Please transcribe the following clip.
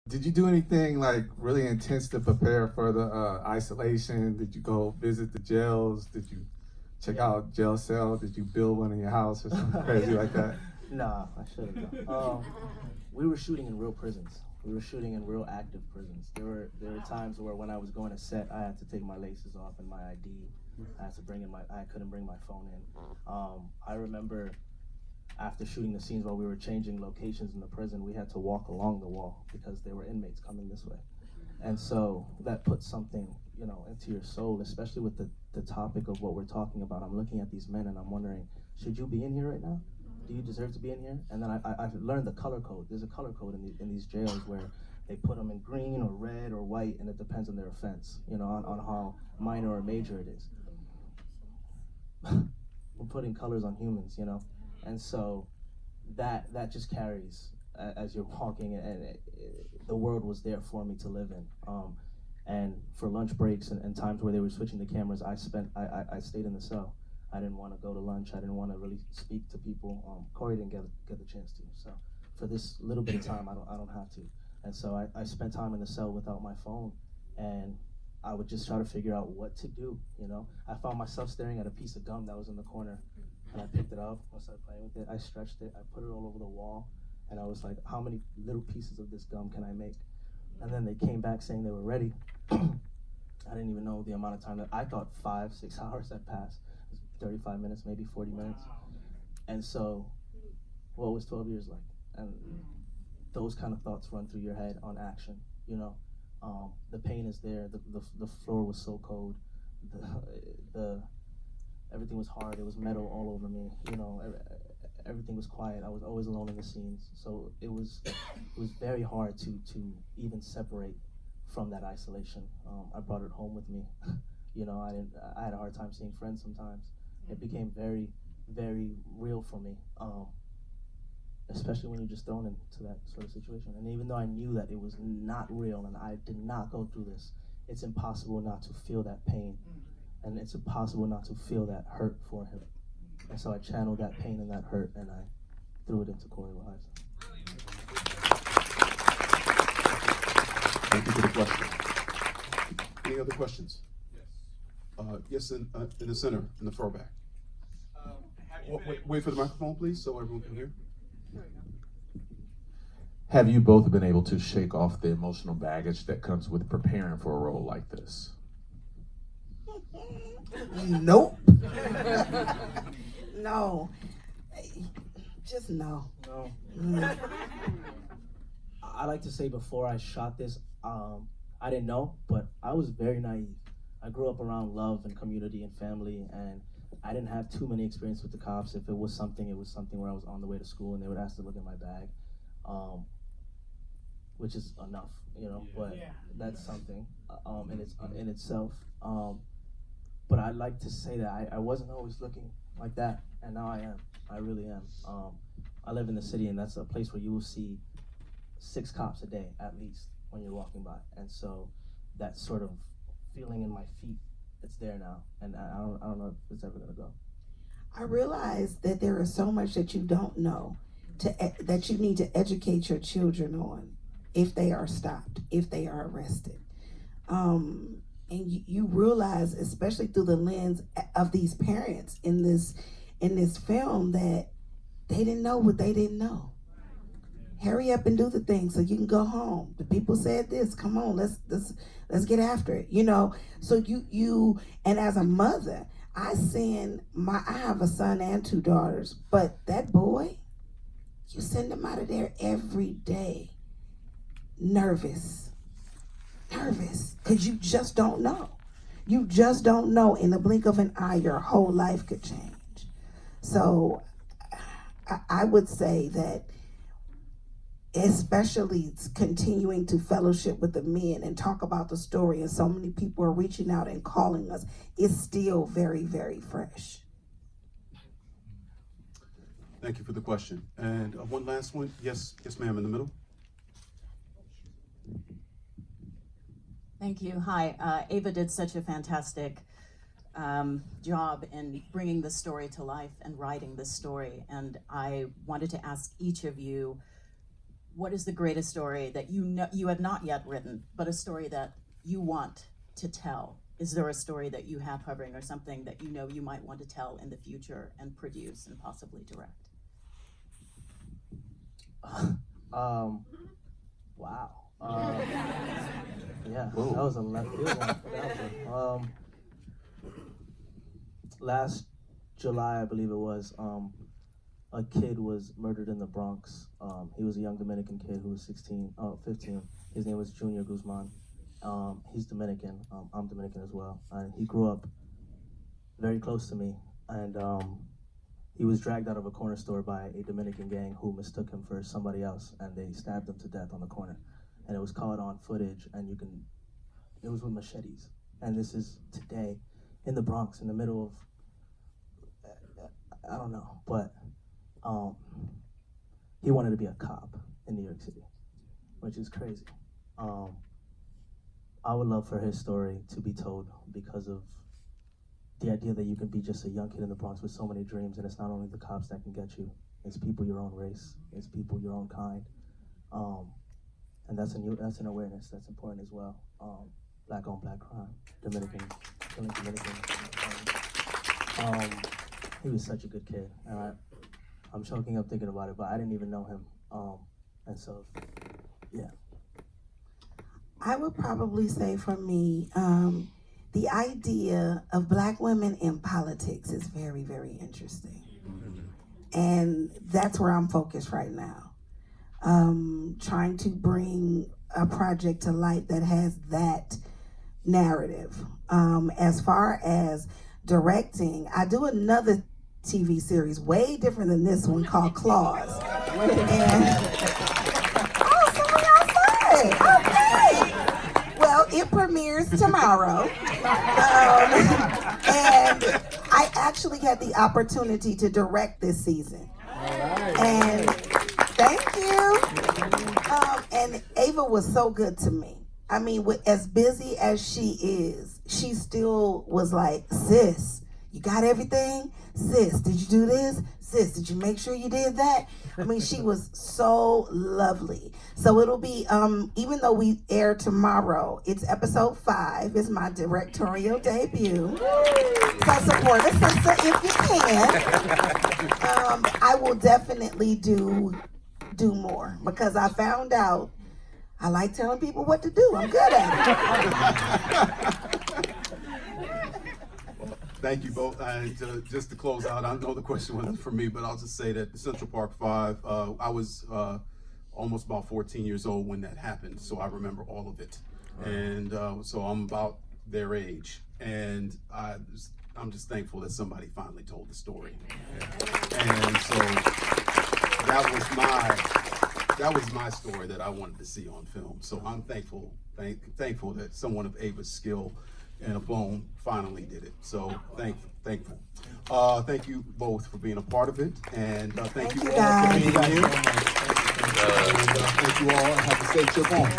Did you do anything like really intense to prepare for the isolation? Did you go visit the jails? Did you check out jail cell? Did you build one in your house or something crazy like that? Nah, I should have done. We were shooting in real prisons. We were shooting in real active prisons. There were times where when I was going to set, I had to take my laces off and my ID. I couldn't bring my phone in. I remember after shooting the scenes while we were changing locations in the prison, we had to walk along the wall because there were inmates coming this way. And so that puts something, into your soul, especially with the topic of what we're talking about. I'm looking at these men and I'm wondering, should you be in here right now? Do you deserve to be in here? And then I learned the color code. There's a color code in these jails where they put them in green or red or white, and it depends on their offense, on how minor or major it is. We're putting colors on humans, and so that just carries as you're walking, and the world was there for me to live in. And for lunch breaks and times where they were switching the cameras, I stayed in the cell. I didn't want to go to lunch. I didn't want to really speak to people. Corey didn't get the chance to. So for this little bit of time, I don't have to. And so I spent time in the cell without my phone, and I would just try to figure out what to do. I found myself staring at a piece of gum that was in the corner, and I picked it up. I started playing with it. I stretched it. I put it all over the wall, and I was like, how many little pieces of this gum can I make? And then they came back saying they were ready. I didn't even know the amount of time that I thought 5-6 hours had passed. 35 minutes, maybe 40 minutes. And so, what was 12 years like? And those kind of thoughts run through your head on action, The pain is there, the floor was so cold, the everything was hard, it was metal all over me, everything was quiet, I was always alone in the scenes. So it was very hard to even separate from that isolation. I brought it home with me. I had a hard time seeing friends sometimes. It became very, very real for me, especially when you're just thrown into that sort of situation. And even though I knew that it was not real and I did not go through this, it's impossible not to feel that pain. And it's impossible not to feel that hurt for him. And so I channeled that pain and that hurt, and I threw it into Corey Wise. Thank you for the question. Any other questions? Yes, in the center, in the far back. Wait for the microphone, please, so everyone can hear. Have you both been able to shake off the emotional baggage that comes with preparing for a role like this? Nope. No. Just no. No. I like to say before I shot this, I didn't know, but I was very naive. I grew up around love and community and family, and I didn't have too many experience with the cops. If it was something where I was on the way to school and they would ask to look at my bag, which is enough, but that's something in itself. But I'd like to say that I wasn't always looking like that, and now I am. I really am. I live in the city, and that's a place where you will see 6 cops a day, at least, when you're walking by. And so that sort of feeling in my feet, it's there now, and I don't know if it's ever gonna go. I realize that there is so much that you don't know that you need to educate your children on if they are stopped, if they are arrested. And you realize, especially through the lens of these parents in this film, that they didn't know what they didn't know. Hurry up and do the thing so you can go home. The people said this. Come on, let's get after it. So you and as a mother, I have a son and 2 daughters, but that boy, you send him out of there every day, nervous, because you just don't know. You just don't know. In the blink of an eye, your whole life could change. So I would say that, especially continuing to fellowship with the men and talk about the story, and so many people are reaching out and calling us, it's still very, very fresh. Thank you for the question. And one last one. Yes, ma'am, in the middle. Thank you. Hi, Ava did such a fantastic job in bringing the story to life and writing the story. And I wanted to ask each of you, what is the greatest story that you know you have not yet written, but a story that you want to tell? Is there a story that you have hovering, or something that you know you might want to tell in the future and produce and possibly direct? Wow. Yeah, Whoa. that was a left field one. Last July, I believe it was, a kid was murdered in the Bronx. He was a young Dominican kid who was 15. His name was Junior Guzman. He's Dominican. I'm Dominican as well. And he grew up very close to me. And he was dragged out of a corner store by a Dominican gang who mistook him for somebody else, and they stabbed him to death on the corner. And it was caught on footage, and it was with machetes. And this is today in the Bronx, in the middle of, I don't know, but he wanted to be a cop in New York City, which is crazy. I would love for his story to be told, because of the idea that you can be just a young kid in the Bronx with so many dreams, and it's not only the cops that can get you, it's people your own race, it's people your own kind. And that's an awareness that's important as well. Black on black crime, Dominican, killing Dominican. He was such a good kid. I'm choking up thinking about it, but I didn't even know him. And so, yeah. I would probably say for me, the idea of Black women in politics is very, very interesting. And that's where I'm focused right now. Trying to bring a project to light that has that narrative. As far as directing, I do another TV series way different than this one called Claws. Oh, some of y'all saw it. Okay. Well, it premieres tomorrow. And I actually had the opportunity to direct this season. And thank you. And Ava was so good to me. I mean, as busy as she is, she still was like, sis, you got everything? Sis, did you do this? Sis, did you make sure you did that? I mean, she was so lovely. So it'll be, even though we air tomorrow, it's episode 5. It's my directorial debut. So support us, sister, if you can. I will definitely do more, because I found out I like telling people what to do. I'm good at it. Thank you both. Just to close out, I know the question wasn't for me, but I'll just say that the Central Park 5, I was almost about 14 years old when that happened, so I remember all of it. And so I'm about their age, and I'm just thankful that somebody finally told the story. And so that was my story that I wanted to see on film. So I'm thankful that someone of Ava's skill and a bone finally did it. So thankful. Thank you both for being a part of it, and thank you all guys. for being here. And thank you all, and have a safe trip home.